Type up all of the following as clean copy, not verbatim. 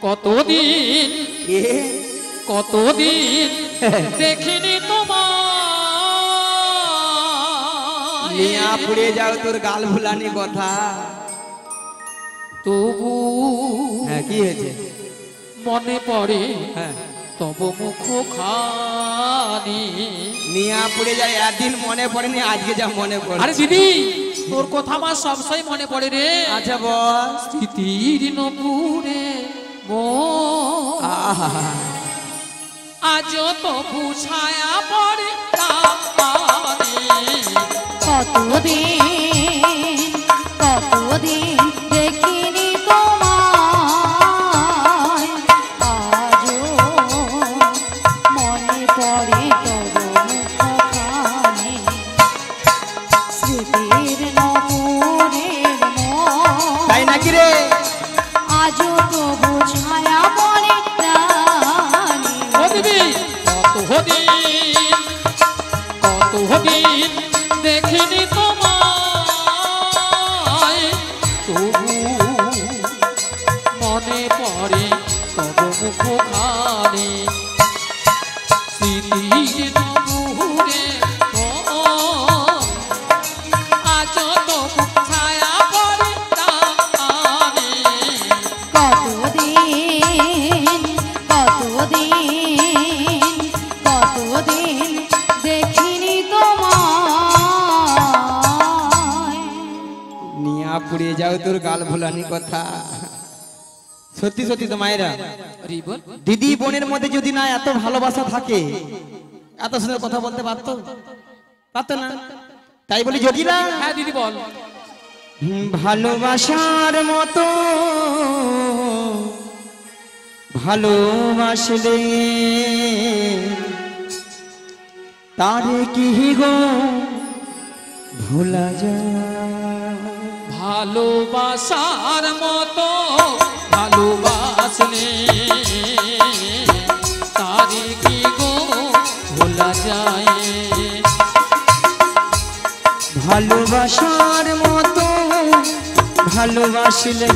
কতদিন কতদিন দেখিনি তোমায় নিয়া পুড়ে যাও তোর গাল ভুলানি কথা তবু হ্যাঁ কি হয়েছে মনে পড়ে হ্যাঁ তব মুখ খানি নিয়া পুড়ে যায় একদিন মনে পড়েনি আজকে যা মনে পড়ে আরে দিদি তোর কথা আমার সবসময় মনে পড়ে রে আচ্ছা বল স্মৃতির নপুরে আজ তো বুঝায়া পড়ে কতদিন কতদিন দেখিনি তোমায় আজও মনে পড়ে তব মুখখানি স্মৃতির নপুরের তাই নাকি রে আজও তো বুঝায়া পড়ে প্রাণী কতদিন দেখিনি তোমায় তবু মনে পড়ে তব মুখখানি স্মৃতির নপুরে আজ তো ছায়া পড়ে প্রাণে কতদিন কতদিন কতদিন দেখিনি তোমায় নিয়া পুড়ে যাও তোর গাল ভুলানি কথা সত্যি সত্যি তো মায়েরা দিদি বোনের মধ্যে যদি না এত ভালোবাসা থাকে এত সুন্দর কথা বলতে পারতো পারতো না তাই বলি যদি না হ্যাঁ দিদি বল ভালোবাসার মতো ভালোবাসলে তারে কি গো ভোলা যায় ভালোবাসার মতো ভালোবাসলে তারে কি গো ভোলা যায় ভালোবাসার মতো ভালোবাসলে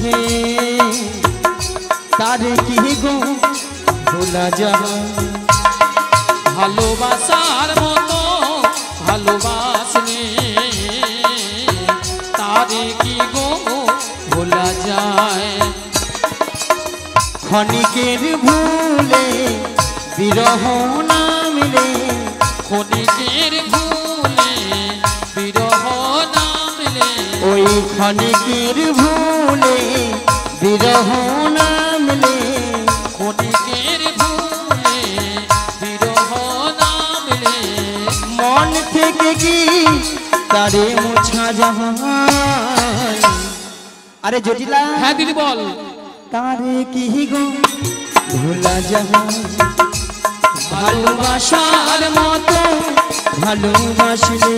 তারে কি গো ভোলা যায় ভালোবাসার মতো ভালোবাসলে তারে কি গো ভোলা যায় ক্ষণিকের ভুলে বিরহ নামলে ক্ষণিকের ভুলে বিরহ নামলে ওই ক্ষণিকের ভুলে বিরহ নামলে ক্ষণিকের ভুলে বিরহ নামলে মন থেকে কি তারে মোছা যায় আরে জটিলা হ্যাঁ দিদি বল তারে কি গো ভোলা যায় ভালোবাসার মতো ভালোবাসলে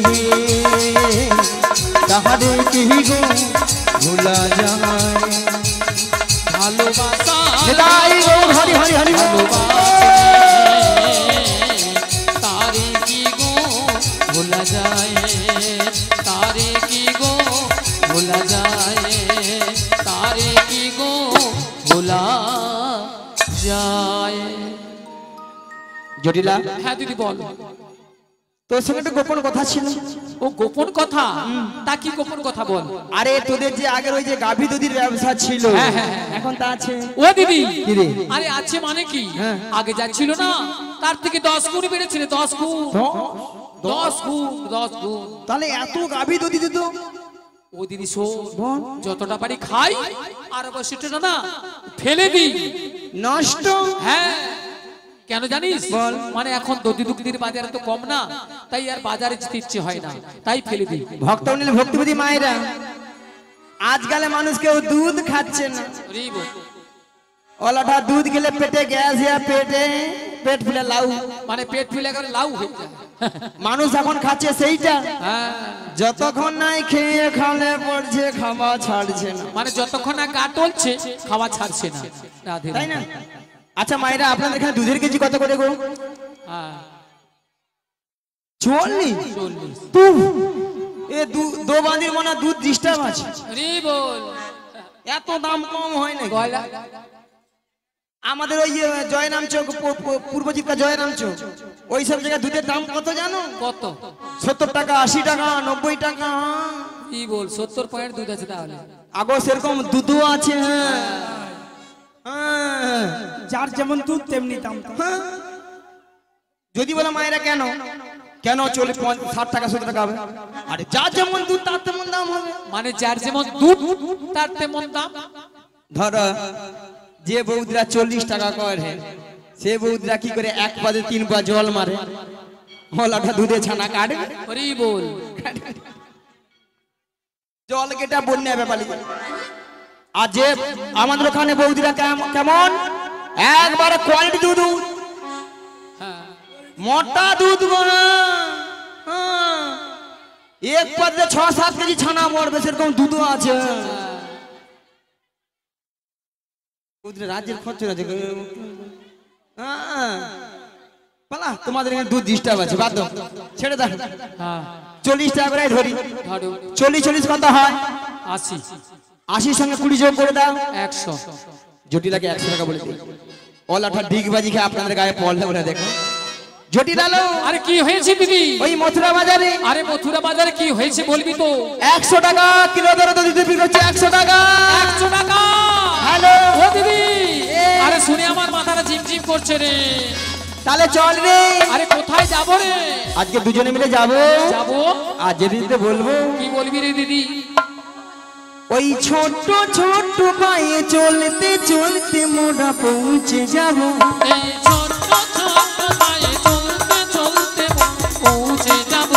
তাহারে কি গো ভোলা যায় ভালোবাসা হরি হরি হরি তারে কি গো ভোলা যায় তারে কি গো ভোলা যায় তারে কি গো ভোলা যায় জটিলা হ্যাঁ দিদি বল তোর সঙ্গে একটা গোপন কথা ছিল ও গোপন কথা তা কি গোপন কথা বল আরে তোদের যে আগের ওই যে গাভী দুধের ব্যবসা ছিল হ্যাঁ, হ্যাঁ, হ্যাঁ। এখন তা আছে ও দিদি কি রে? আরে আছে মানে কি হ্যাঁ। আগে যা ছিল না তার থেকে 10 গুণ বেড়েছিল 10 গুণ 10 গুণ 10 গুণ তাহলে এত গাভী দুধ দিত ও দিদি শোন যতটা পারি খাই আর আবার সেটা না ফেলে দিই নষ্ট হ্যাঁ কেন জানিস বল। মানে এখন দধি দুগ্ধের বাজার তো কম না তাই আর বাজারে যেতে ইচ্ছে হয় না তাই ফেলে দিই ভক্ত নিল ভক্তিপতি মায়েরা আজকালে মানুষ কেউ দুধ খাচ্ছে না ওলাটা দুধ গেলে পেটে গ্যাস হয়ে পেট ফুলে লাউ মানে পেট ফুলে গেলে লাউ হয়ে যায় মানুষ এখন খাচ্ছে সেইটা হ্যাঁ যতক্ষণ নাই খেয়ে খালে পড়ছে খাওয়া ছাড়ছে না মানে যতক্ষণ না গা টলছে খাওয়া ছাড়ছে না রাধে তাই না আচ্ছা মায়েরা আপনাদের এখানে দুধের কেজি কত করে গো হ্যাঁ 40 40 তুই এ দো বাঁধির মনে দুধ ডিস্টার্ব আছে রে বল এত দাম কম হয় না গয়লা আমাদের ওই জয়নাম চৌক পূর্ব জিপকা জয়নাম চৌক ওই সব জায়গায় দুধের দাম কত জানো? কত? 70 টাকা, 80 টাকা, 90 টাকা। কি বল, 70 পয়েন্ট দুধ আছে তাহলে? আগো সেরকম দুধও আছে। হ্যাঁ, যার যেমন দুধ তেমনি দাম। হ্যাঁ। যদি বলে মায়েরা কেন কেন 60 টাকা 70 টাকা হবে? আরে যার যেমন দুধ তার তেমন দাম হবে। মানে যার যেমন দুধ তার তেমন দাম। ধরো যে বৌদিরা 40 টাকা করে, সে বৌদিরা কি করে 1 পাতে 3 পা জল মারে, হলাটা দুধে ছানা কাটবে। ওরে বল, জল কেটা বন্যা ব্যাপারি। আর যে আমাদের ওখানে বৌদিরা কেমন একবারে কোয়ালিটি দুধ, হ্যাঁ মোটা দুধ গো। হ্যাঁ, 1 পাতে 6-7 কেজি ছানা মরবে, সেরকম দুধও আছে। রাজ্যের খরচ আছে। পালা তোমাদের এখানে দুধ ডিস্টার্ব আছে, বাদ দাও, ছেড়ে দাও। হ্যাঁ 40 টাকা করে ধরি। ধরো 40 কত হয়? 80। 80 সঙ্গে 20 যোগ করে দাও, 100। জটিলাকে 100 টাকা বলে দিই। ওলাটা ডিগবাজি খেয়ে আপনাদের গায়ে পড়লে বলে দেখো জটিল আলো। আরে কি হয়েছে দিদি? ওই মথুরা বাজারে। আরে মথুরা বাজারে কি হয়েছে বলবি তো? 100 টাকা কিলো দরে তো দিতে বিক্রি হচ্ছে। 100 টাকা। 100 টাকা। হ্যালো ও দিদি, আরে শুনে আমার মাথাটা ঝিমঝিম করছে রে। তাহলে চল রে। আরে কোথায় যাব রে? আজকে দুজনে মিলে যাবো। যাবো। আর যেদিনতে বলবো। কি বলবি রে দিদি? ওই ছোট ছোট পায়ে চলতে চলতে মোড়া পৌঁছে যাব। এই ছোট ছোট পায়ে চলতে চলতে পৌঁছে যাব।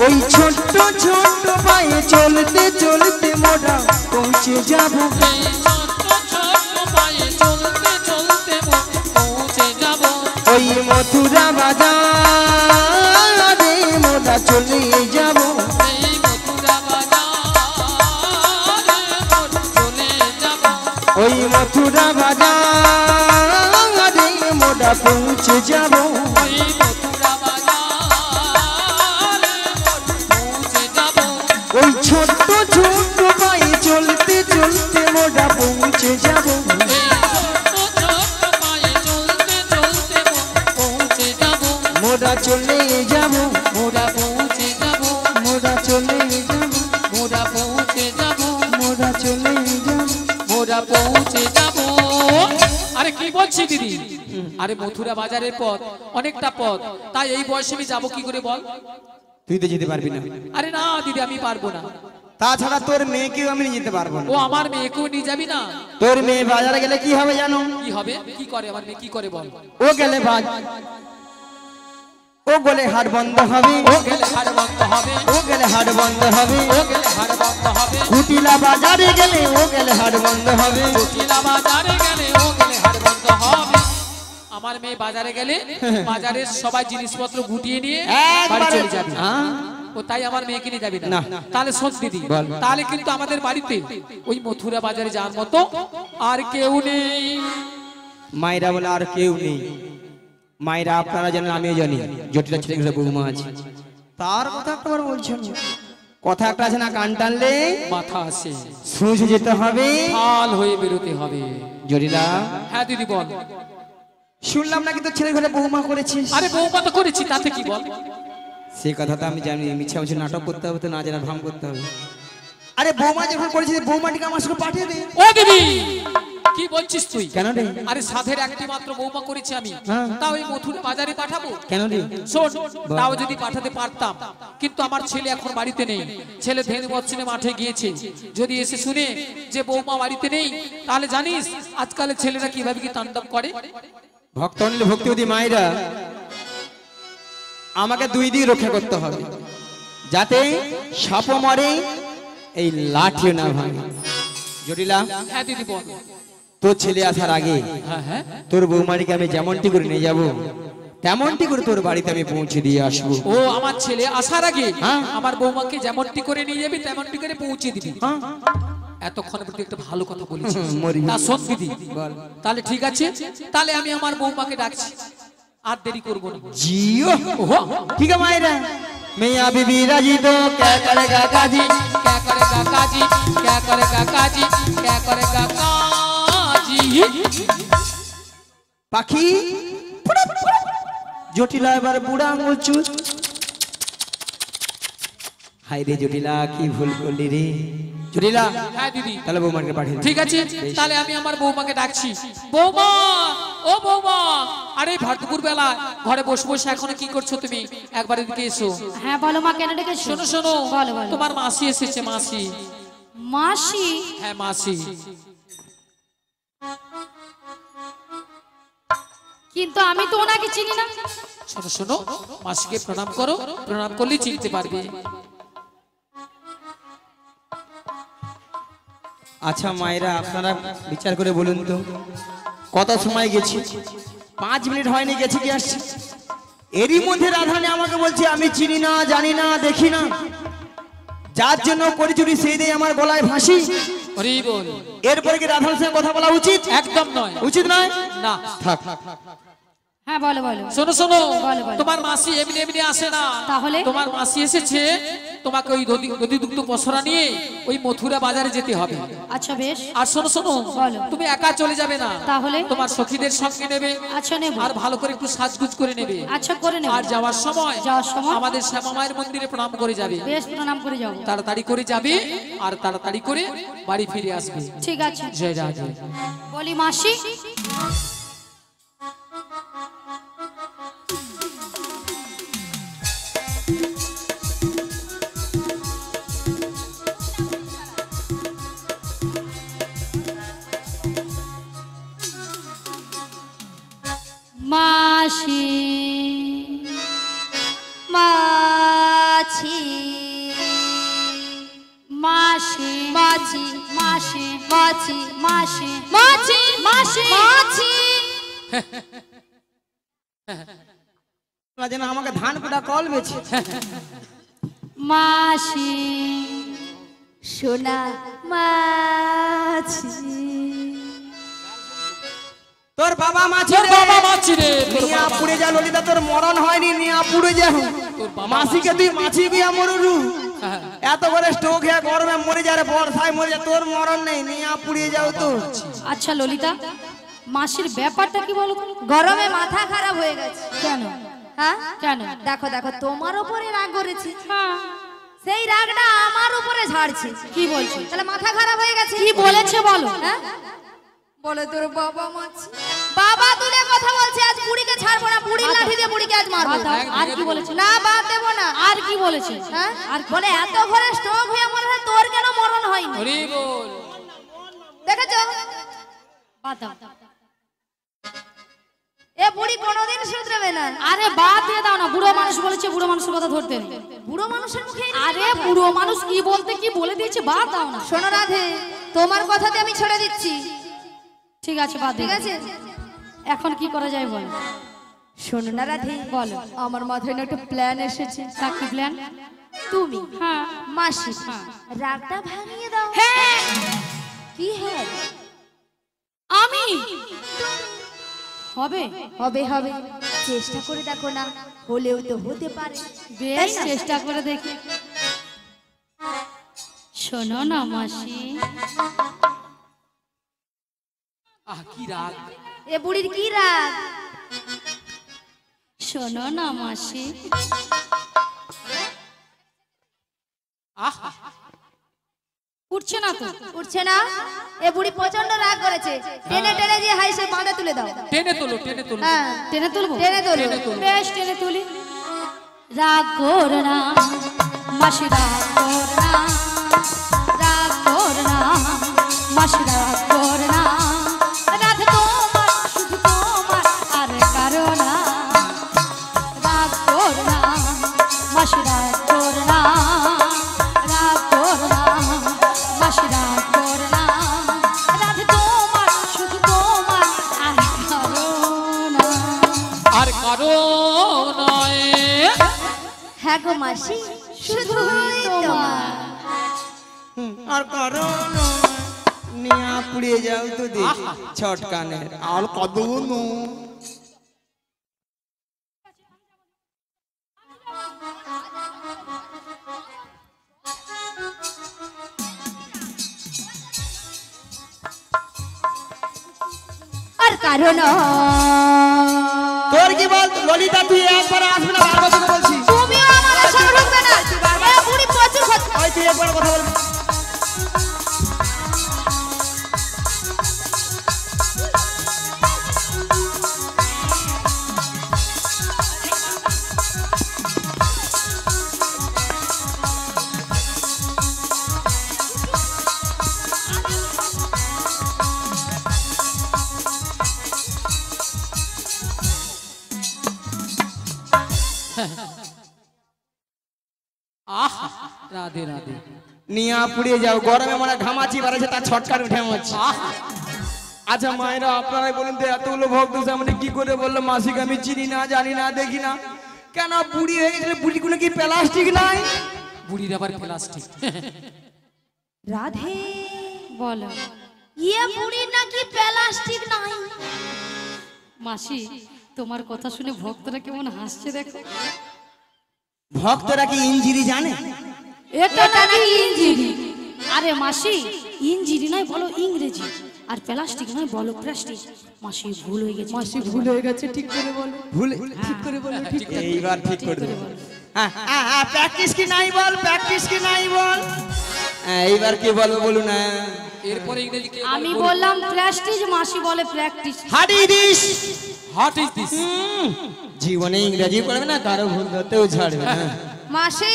ওই ছোট ছোট পায়ে চলতে চলতে মোড়া পৌঁছে যাব। এই ছোট ছোট পায়ে চলতে চলতে পৌঁছে যাব। ওই মথুরা বাজারে মোড়া চলে যাব। এই মথুরা বাজারে চলে যাব। ওই মথুরা বাজারে মোড়া পৌঁছে যাব। ওই মথুরা বাজারে পৌঁছে যাব। ওই ছোট ছোট পায়ে চলতে চলতে মোড়া পৌঁছে যাব। এই ছোট ছোট পায়ে চলতে চলতে পৌঁছে যাব। মোড়া চলে যাব। মোরা পৌঁছে যাব। মোড়া চলে যাব। মোরা পৌঁছে যাব। মোড়া চলে যাব। মোরা পৌঁছে যাব। আরে কি বলছি দিদি? আরে মথুরা বাজারের পথ অনেকটা পথ, তাই এই বয়সে আমি যাবো কি করে বল? তুই তো যেতে পারবি না। আরে না দিদি, আমি পারবো না। তাছাড়া তোর মেয়েকেও আমি নিয়ে যেতে পারবো না। ও আমার মেয়েকেও নিয়ে যাবি না? তোর মেয়ে বাজারে গেলে কি হবে জানো? কি হবে? কি করে আমার মেয়ে? কি করে বল? ও গেলে ও গেলে হাট বন্ধ হবে। ও গেলে হাট বন্ধ হবে। ও গেলে হাট বন্ধ হবে। ও গেলে হাট বন্ধ হবে। কুটিলা বাজারে গেলে ও গেলে হাট বন্ধ হবে। কুটিলা বাজারে গেলে ও গেলে হাট বন্ধ হবে। আমার মেয়ে বাজারে গেলে বাজারের সবাই জিনিসপত্র গুটিয়ে নিয়ে বাড়ি চলে যাবে। ও তাই আমার মেয়েকে নিয়ে যাবি না? তাহলে শোন দিদি, তাহলে কিন্তু আমাদের বাড়িতে ওই মথুরা বাজারে যাওয়ার মতো আর কেউ নেই। মায়েরা বলে আর কেউ নেই। মায়েরা আপনারা জানেন, আমিও জানি, জটিলা ছেলে বৌমা আছে। তার কথা একবার বলছেন, কথা একটা আছে না, কান টানলে মাথা আসে, সুঝে যেতে হবে, ফাল হয়ে বেরোতে হবে। জটিলা। হ্যাঁ দিদি বল। শুনলাম নাকি তোর ছেলের ঘরে বৌমা করেছিস? আরে বৌমা তো করেছি, তাতে কি বল? সে কথা তো আমি জানি, মিছা মিছা নাটক করতে হবে, তো না জানা ভাম করতে হবে। আরে বৌমা যখন করেছিস, বৌমাটিকে আমার সঙ্গে পাঠিয়ে দে। ও দিদি কি বলছিস তুই? কেন রে? আরে সাধের একটি মাত্র বৌমা করেছি আমি, তাও এই মথুরা বাজারে পাঠাবো? কেন রে? শোন, তাও যদি পাঠাতে পারতাম, কিন্তু আমার ছেলে এখন বাড়িতে নেই। ছেলে ধেনু বচ্চনে মাঠে গিয়েছে। যদি এসে শুনে যে বৌমা বাড়িতে নেই, তাহলে জানিস আজকালের ছেলেরা কিভাবে কি তাণ্ডব করে। ভক্ত অনিল ভক্তিবতী মায়েরা, আমাকে দুই দিক রক্ষা করতে হবে, যাতে সাপ মরে, এই লাঠিও না ভাঙে। জটিলা। হ্যাঁ দিদি বল। তোর ছেলে আসার আগে হ্যাঁ তোর বৌমারিকে আমি যেমনটি করে নিয়ে যাব, তেমনটি করে তোর বাড়িতে আমি পৌঁছে দিয়ে আসবো। ও আমার ছেলে আসার আগে আমার বৌমাকে যেমনটি করে নিয়ে যাবি তেমনটি করে পৌঁছে দিবি। এতক্ষণ তুই একটা ভালো কথা বলেছিস। তা শোন দিদি, তাহলে ঠিক আছে, তাহলে আমি আমার বৌমাকে ডাকছি, আর দেরি করবো না। জিও। ঠিক আছে মায়েরা, मैया बीबी राजी तो क्या करेगा काजी, क्या करेगा काजी, क्या करेगा काजी, क्या करेगा काजी। পাখি জটিলা এবার বুড়া আঙুল চুল। হাই রে জটিলা, কি ভুল করলি রে জটিলা। হ্যাঁ দিদি, তাহলে বৌমাকে পাঠিয়ে দে। ঠিক আছে, তাহলে আমি আমার বৌমাকে ডাকছি। বৌমা, ও বৌমা, আরে ভারতপুর বেলা ঘরে বসে বসে এখনো কি করছো তুমি? একবার এদিকে এসো। হ্যাঁ বলো মা, কেন ডেকেছো? শোনো শোনো, বলো বলো। তোমার মাসি এসেছে। মাসি? মাসি? হ্যাঁ মাসি। কিন্তু আমি তো ওনাকে চিনি না। শোনো শোনো, মাসিকে প্রণাম করো, প্রণাম করলে চিনতে পারবে। আচ্ছা মায়েরা, আপনারা বিচার করে বলুন তো, কত সময় গেছি? 5 মিনিট হয়নি, গেছি কি আসছি? এরই মধ্যে রাধারানী আমাকে বলছে আমি চিনি না, জানি না, দেখি না। যার জন্য করি চুরি সেই দিয়ে আমার গলায় ফাঁসি। হরি বল। এরপরে কি রাধারানীর সঙ্গে কথা বলা উচিত? একদম নয়। উচিত নয় না। থাক। হ্যাঁ বলো বলো। শোনো শোনো, বলো, বলো। তোমার মাসি এমনি এমনি আসে না। তাহলে? তোমার মাসি এসেছে, তোমাকে ওই দধি দুগ্ধ পসরা নিয়ে ওই মথুরা বাজারে যেতে হবে। আচ্ছা বেশ। আর শোনো শোনো, বলো। তুমি একা চলে যাবে না। তাহলে? তোমার সখীদের সঙ্গে নেবে। আচ্ছা নেব। আর ভালো করে একটু সাজগুজ করে নেবে। আচ্ছা করে নেব। আর যাওয়ার সময় সময় আমাদের শ্যামা মায়ের মন্দিরে প্রণাম করে যাবে। বেশ, প্রণাম করে যাও। তাড়াতাড়ি করে যাবে আর তাড়াতাড়ি করে বাড়ি ফিরে আসবে। ঠিক আছে। জয় রাধে। বলি মাসি, মাসি মাছি মাসি মাছি মাসি মাছি মাসি মাছি মাসি মাছি। যেন আমাকে ধান কুটা কল বেছে। মাসি সোনা মাছি। তোর বাবা মাছি তোর রে। বাবা মাছি রে, তোর নিয়া বাবা। পুড়ে যা ললিতা, তোর মরণ হয়নি, নিয়া পুড়ে যা। তোর বাবা মাসিকে তুই মাছি গিয়া মরুরু। হ্যাঁ। এত করে স্ট্রোক হয়ে গরমে মরে যা রে, বর্ষায় মরে যা, তোর মরণ নেই, নিয়া পুড়িয়ে যাও তো। আচ্ছা ললিতা, মাসির ব্যাপারটা কি বলো তো? গরমে মাথা খারাপ হয়ে গেছে। কেন? হ্যাঁ কেন? দেখো দেখো, তোমার উপরে রাগ করেছি, হ্যাঁ। সেই রাগটা আমার উপরে ঝাড়ছে। কি বলছো? তাহলে মাথা খারাপ হয়ে গেছে। কি বলেছে বলো? হ্যাঁ বলে তোর বাবা মাছি, বাবা তুলে কথা বলছে, আজ বুড়িকে ছাড়বো না, বুড়ির লাঠি দিয়ে বুড়িকে আজ মারবো। বাদ দাও। আর কি বলেছে? না বাদ দেবো না। আর কি বলেছে? হ্যাঁ আর বলে এত ঘরে স্ট্রোক হয়ে মরে হয়, তোর কেন মরণ হয়নি? হরি বল। দেখেছো, বাদ দাও। এ বুড়ি কোনোদিন শুধরাবে না। আরে বাদ দিয়ে দাও না, বুড়ো মানুষ বলেছে, বুড়ো মানুষের কথা ধরতে নেই। বুড়ো মানুষের মুখে আরে বুড়ো মানুষ কি বলতে কি বলে দিয়েছে, বাদ দাও না। শোনো রাধে, তোমার কথাতে আমি ছেড়ে দিচ্ছি। ঠিক আছে বাদ ঠিক দিই। আছে, এখন কি করা যায় বল? শোনো না রাধে, বলো। আমার মাথায় না একটা প্ল্যান এসেছে। তা কি প্ল্যান? তুমি হ্যাঁ। মাসি হ্যাঁ। রাগটা ভাঙিয়ে দাও। হ্যাঁ। কি হ্যাঁ? আমি হবে? হবে হবে, চেষ্টা করে দেখো না, হলেও তো হতে পারে। বেশ, চেষ্টা করে দেখি। শোনো না মাসি, আহ কি রাগ। এ বুড়ির কি রাগ? শোনো না মাসি, আহ উঠছে না তো? উঠছে না? এ বুড়ি প্রচন্ড রাগ করেছে, টেনে টেনে দিয়ে হাই সে বাঁধে তুলে দাও। টেনে তোলো, টেনে তোলো। হ্যাঁ টেনে তুলবো? টেনে তোলো। টেনে তোলো। বেশ, টেনে তুলি। রাগ কর না মাসি, রাগ কর না, রাগ কর না মাসি, রাগ কর না। রাগ তোমার, শুধু তোমার, আর কারো না। রাগ কর না মাসি, রাগ কর না, রাগ কর না মাসি, রাগ কর না। রাগ তোমার, শুধু তোমার, আর কারো না। আর কারো নয়। হ্যাঁ গো মাসি, শুধুই তোমার। আর কারণ নিয়া পুড়িয়ে যাও তো দেখি ছটকানের আর কত নো। আর ছাড়ো না। তোর কি বল ললিতা, তুই একবার আসবে না, বারবার তোকে বলছি। তুমিও আমাদের সঙ্গে ঢুকবে না। এ বুড়ি প্রচুর কথা। ওই তুই একবার কথা বলবি। আহ রাধে রাধে। নিয়া পুড়িয়ে যাও, গরমে মানে ঘামাচি বাড়াচ্ছে, তার ছটকার উঠে আমার। আচ্ছা মায়েরা, আপনারাই বলুন তো, এতগুলো ভক্ত সামনে কি করে বললো মাসিকে আমি চিনি না, জানি না, দেখি না, কেন বুড়ি হয়ে গেছে? বুড়ি কোনো কি প্লাস্টিক নাই? বুড়ির আবার প্লাস্টিক। রাধে বলো ইয়ে বুড়ি নাকি প্লাস্টিক নাই? মাসি, তোমার কথা শুনে ভক্তরা কেমন হাসছে দেখো। ভক্তরা কি ইঞ্জিরি জানে? এটা নাকি ইঞ্জিরি। আরে মাসি, ইঞ্জিরি নয় বলো ইংরেজি, আর প্লাস্টিক নয় বলো প্লাস্টিক। মাসি ভুল হয়ে গেছে, মাসি ভুল হয়ে গেছে, ঠিক করে বলো। ভুল ঠিক করে বলো, ঠিক এইবার ঠিক করে দেবো। প্র্যাকটিস কি নাই বল, প্র্যাকটিস কি নাই বল। এইবার কি বলবো বলুন না। এরপরে ইংরেজি কে আমি বললাম প্লাস্টিক, মাসি বলে practice. What is this? What is this? জীবনে ইংরেজি পড়বে না, কারো ভুল ধরতেও ছাড়বে না। মাসি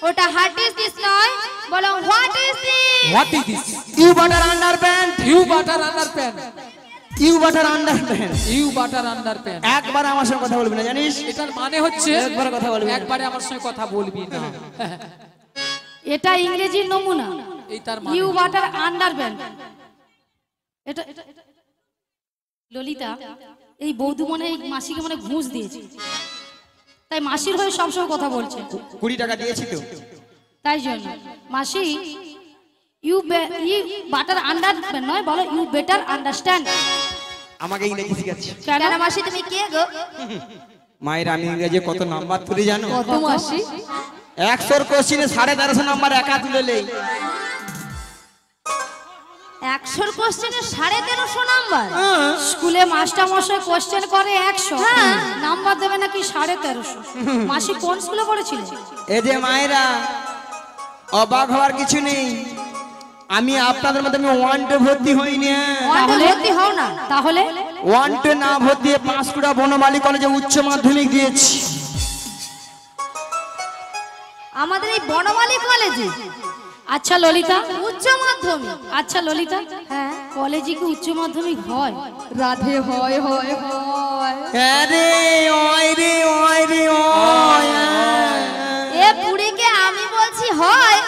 ওটা হার্ট ইজ দিস নয়, বলো what is this? What is this? You butter underpant, you butter underpant, you butter underpant. You butter underpant. একবার আমার সঙ্গে কথা বলবি না, জানিস? এটার মানে হচ্ছে একবার কথা বলবি না। একবারে আমার সঙ্গে কথা বলবি না। এটা ইংরেজির নমুনা। এই তার মানে ইউ বাটার আন্ডারপ্যান্ট। এটা ললিতা, এই বৌদি মনে হয় এই মাসিকে মনে ঘুষ দিয়েছে, তাই মাসির হয়ে সবসময় কথা বলছে। 20 টাকা দিয়েছি তো। তাই জন্য মাসি ইউ বাটার আন্ডারপ্যান্ট নয়, বলো ইউ বেটার আন্ডারস্ট্যান্ড। আমাকে ইংরেজি শিখাচ্ছে। কেন কেন মাসি তুমি কে গো? মায়ের আমি ইংরেজি কত নাম্বার তুলে জানো? কত মাসি? 100 কোশ্চিনে 1350 নাম্বার একা তুলে নেই। 100 কোশ্চেনে 1350 নাম্বার? স্কুলে মাস্টার মশাই কোশ্চেন করে 100, নাম্বার দেবে নাকি 1350। মাসি কোন স্কুলে পড়েছিল? এই যে মায়েরা, অবাক হওয়ার কিছু নেই, আমি আপনাদের মধ্যে আমি 1 টে ভর্তি হইনি। তাহলে ভর্তি হও না। তাহলে 1 টে না ভর্তি হয়ে পাঁশকুড়া বনমালী কলেজে উচ্চ মাধ্যমিক দিয়েছি। আমাদের এই বনমালী কলেজে আচ্ছা ললিতা, উচ্চ মাধ্যমিক? আচ্ছা ললিতা, হ্যাঁ কলেজে কি উচ্চ মাধ্যমিক হয়? রাধে হয় হয় হয়। আরে ওই রে ওই রে ওই। এ বুড়িকে আমি বলছি হয়,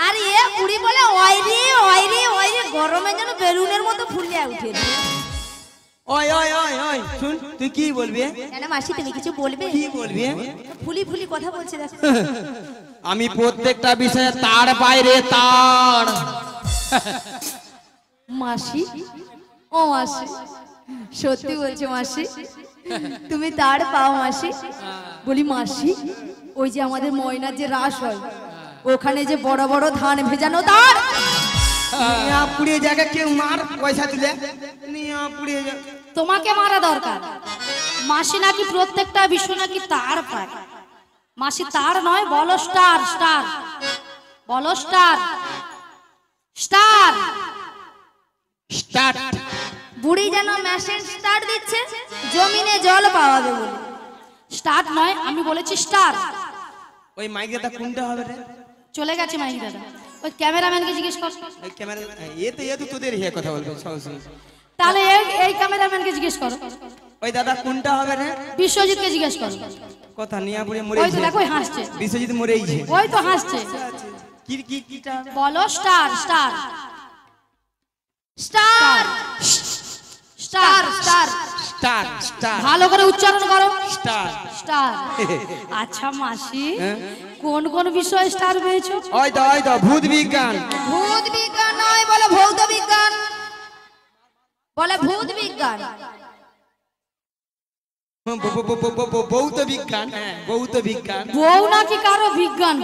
আর এ বুড়ি বলে ওই রে ওই রে ওই রে, গরমে যেন বেলুনের মতো ফুলে উঠে। ওই ওই ওই ওই, শুন, তুই কি বলবি? কেন মাসি তুমি কিছু বলবে? কি বলবি? ফুলি ফুলি কথা বলছে দেখো। আমি প্রত্যেকটা বিষয়ে তার বাইরে তার। মাসি, ও মাসি, সত্যি বলছো মাসি? তুমি তার পাও মাসি? বলি মাসি, ওই যে আমাদের ময়নার যে রাস হয়, ওখানে যে বড় বড় ধান ভেজানো তার? নিয়া পুড়িয়ে জায়গা কেউ মার পয়সা তুলে নিয়া পুড়িয়ে যা। তোমাকে মারা দরকার। মাসি নাকি প্রত্যেকটা বিষয় নাকি তার পায়। মাসি তার নয়, বলো স্টার। স্টার বলো, স্টার স্টার। স্টার্ট। বুড়ি যেন মেশিন স্টার্ট দিচ্ছে জমিনে জল পাওয়াবে বলে। স্টার নয়, আমি বলেছি স্টার। ওই মাইকটা কোনটা হবে রে? চলে গেছে মাইক দাদা, ওই ক্যামেরাম্যানকে জিজ্ঞেস কর। এই ক্যামেরা এ তো তোদের হে কথা বলবে সবসময়। তাহলে এই ক্যামেরাম্যানকে জিজ্ঞেস করো। ওই দাদা কোনটা হবে রে? বিশ্বজিৎকে জিজ্ঞেস করো। কথা নিয়া পুড়িয়ে ওই তো মরেছে। দেখো হাসছে, বিশ্বজিৎ মরেইছে। ওই তো হাসছে। কি কি কিটা? বলো star. Star star star star star star ভালো করে উচ্চারণ করো। স্টার। স্টার। আচ্ছা মাসি, কোন কোন বিষয়ে স্টার পেয়েছো? ওই তো ভূত বিজ্ঞান। ভূত বিজ্ঞান নয়, বলো ভৌত বিজ্ঞান। বলে ভূত বিজ্ঞান। ভৌত বিজ্ঞান। হ্যাঁ, ভৌত বিজ্ঞান। বউ নাকি কারো বিজ্ঞান?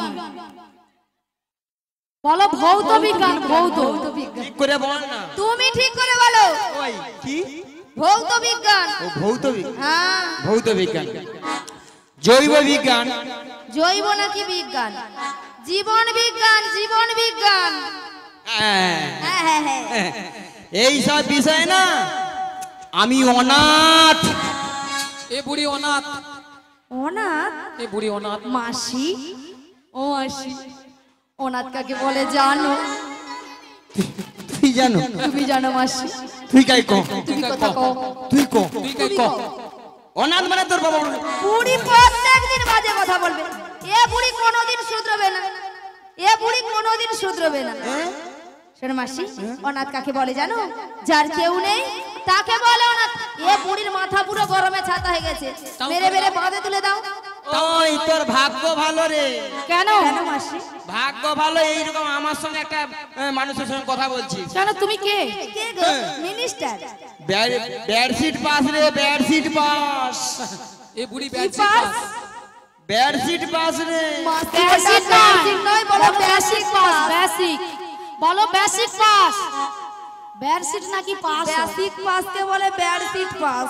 বলো ভৌত বিজ্ঞান। ভৌত ঠিক করে বল না। তুমি ঠিক করে বলো। ওই কি ভৌত বিজ্ঞান। ও ভৌত বিজ্ঞান। হ্যাঁ, ভৌত বিজ্ঞান, জৈব বিজ্ঞান, জৈব নাকি বিজ্ঞান? জীবন বিজ্ঞান, জীবন বিজ্ঞান। হ্যাঁ, হ্যাঁ হ্যাঁ হ্যাঁ। এই সব বিষয় না আমি অনাথ। এ বুড়ি অনাথ, অনাথ? এ বুড়ি অনাথ। মাসি, ও মাসি, অনাথ কাকে বলে জানো? তুই জানো? তুমি জানো মাসি? তুই কাই কো? তুমি কথা কও। তুই কো। তুই কাই ক। অনাথ মানে তোর বাবা? বুড়ি প্রত্যেকদিন বাজে কথা বলবে। এ বুড়ি কোনোদিন শুধরবে না, এ বুড়ি কোনোদিন শুধরবে না। শোনো মাসি, অনাথ কাকে বলে জানো? যার কেউ নেই তাকে বলে অনাথ। এ বুড়ির মাথা পুরো গরমে ছাতা হয়ে গেছে, মেরে মেরে বাঁধে তুলে দাও। ওই তোর ভাগ্য ভালো রে। কেন? কেন মাসি? ভাগ্য ভালো, এইরকম আমার সঙ্গে একটা মানুষের সঙ্গে কথা বলছি। কেন, তুমি কে? কে গো? মিনিস্টার? বেডশিট পাস রে, বেডশিট পাস। এ বুড়ি বেডশিট পাস। বেডশিট পাস রে। বেসিক নয়, বলো বেসিক পাস। বেসিক বলো, বেসিক পাস। বেসিক নাকি পাস? বেসিক পাস কে বলে বেসিক পাস।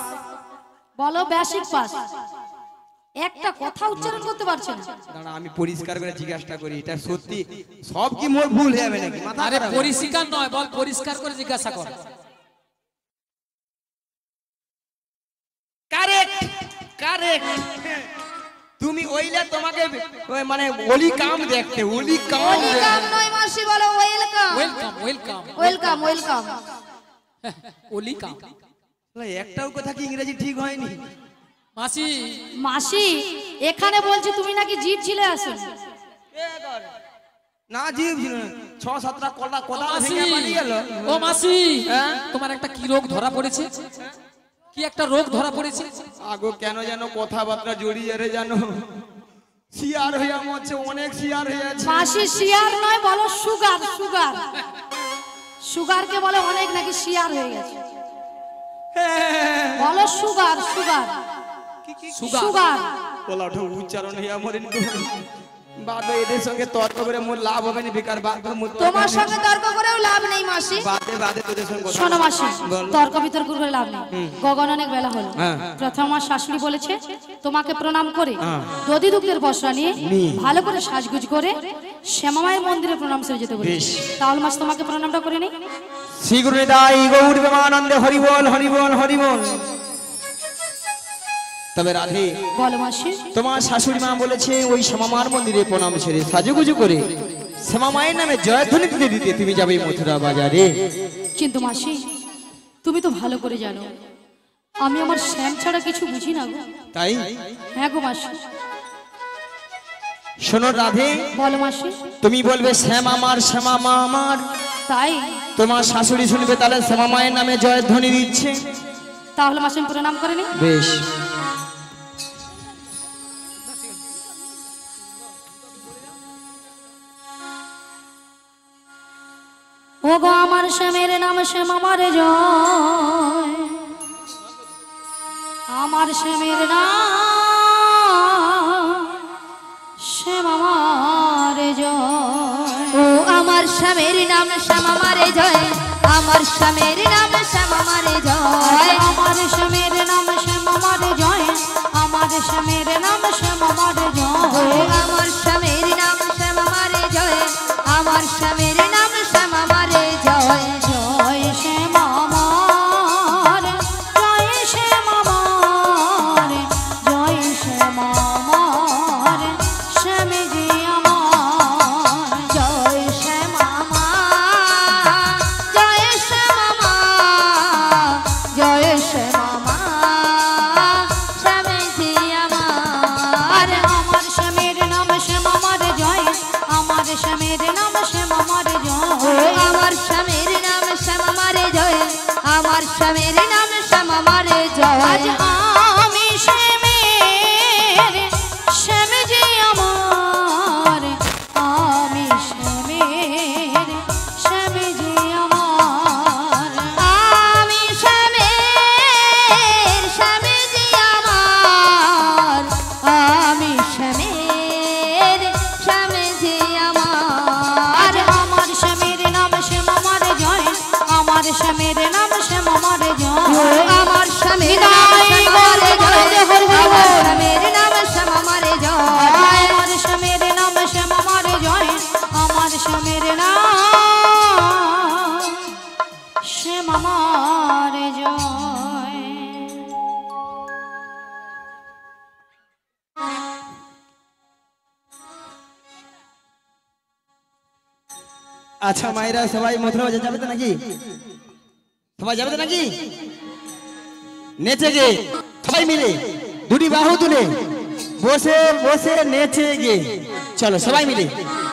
বলো বেসিক পাস। একটা কথা উচ্চারণ করতে পারছে না। দাঁড়া, আমি পরিষ্কার করে জিজ্ঞাসা করি, এটা সত্যি সব কি মোর ভুল হয়ে যাবে নাকি? মাথা আরে খারাপ? পরিষ্কার নয়, বল পরিষ্কার করে জিজ্ঞাসা কর। Correct, correct. তুমি ওইলে তোমাকে মানে ওলি কাম দেখতে, ওলি কাম। ওয়েলকাম নয় মাসি, বলো welcome. Welcome, welcome, welcome, welcome. ওলি কাম। একটাও কথা কি ইংরেজি ঠিক হয়নি? মাসি, মাসি, এখানে বলছি তুমি নাকি জিভ ছিলে আসো। না জিভ ছিল না, 6-7টা কলা কথা মাসি, ভেঙে পালিয়ে গেল। ও মাসি, হ্যাঁ? তোমার একটা কি রোগ ধরা পড়েছে? কি একটা রোগ ধরা পড়েছে? আগো কেন যেন কথাবার্তা জড়িয়ে রে, জানো শিয়ার হইয়া মরছে, অনেক শিয়ার হয়ে আছে। মাসি শিয়ার নয়, বলো সুগার। সুগার, সুগারকে বলে অনেক নাকি শিয়ার হয়ে গেছে। বলো সুগার, সুগার, সুগার। সুগার। বলা ওঠো উচ্চারণ হইয়া মরেন। বাদ দাও, এদের সঙ্গে তর্ক করে মোর লাভ হবে না, বেকার। বাদ দাও, মোর তোমার সঙ্গে তর্ক করেও লাভ নেই মাসি। বাদে বাদে তোদের সঙ্গে কথা শোনো মাসি, বল। তর্ক বিতর্ক করে লাভ নেই। গগন অনেক বেলা হলো। হ্যাঁ। প্রথম আমার শাশুড়ি বলেছে তোমাকে প্রণাম করে হ্যাঁ। দধি দুগ্ধের বস্ত্র নিয়ে নিয়ে। ভালো করে সাজগুজ করে শ্যামামায়ের মন্দিরে প্রণাম সেরে যেতে বলেছে। বেশ। তাহলে মাস তোমাকে প্রণামটা করে নি। শ্রী গুরু নিতাই গৌর প্রেমানন্দে হরি বল, হরি বল, হরি বল। তবে রাধে, বলো মাসি। তোমার শাশুড়ি মা বলেছে ওই শ্যামামার মন্দিরে প্রণাম সেরে সাজুগুজু করে শ্যামামায়ের নামে জয়ধ্বনি দিতে দিতে তুমি যাবে মথুরা বাজারে। কিন্তু মাসি, তুমি তো ভালো করে জানো আমি আমার শ্যাম ছাড়া কিছু বুঝি না গো। তাই? হ্যাঁ গো মাসি। শোনো রাধে, বলো মাসি। তুমি বলবে শ্যাম আমার, শ্যামা মা আমার। তাই? তোমার শাশুড়ি শুনবে তাহলে শ্যামামায়ের নামে জয়ধ্বনি দিচ্ছে। তাহলে মাসি আমি প্রণাম করে নি। বেশ। ও গো আমার শ্যামের নাম শ্যাম আমার জয়, আমার শ্যামের নাম শ্যাম আমার জয়। ও আমার শ্যামের নাম শ্যাম আমার জয়, আমার শ্যামের নাম শ্যাম আমার জয়, আমার শ্যামের নাম শ্যাম আমার জয়, আমার শ্যামের নাম শ্যাম আমার জয়, আমার শ্যামের নাম শ্যাম আমার জয়, আমার শ্যামের নাম শ্যাম আমার জয়। জয় শ্যাম আমার, জয় শ্যাম আমার, জয় শ্যাম আমার, শ্যাম যে আমার। জয় শ্যাম আমার, জয় শ্যাম আমার, জয় শ্যাম আমার, আচ্ছা মায়েরা সবাই মথুরা বাজার যাবে তো নাকি? সবাই যাবে তো নাকি? নেচে গে সবাই মিলে দুটি বাহু তুলে বসে বসে নেচে গে চলো সবাই মিলে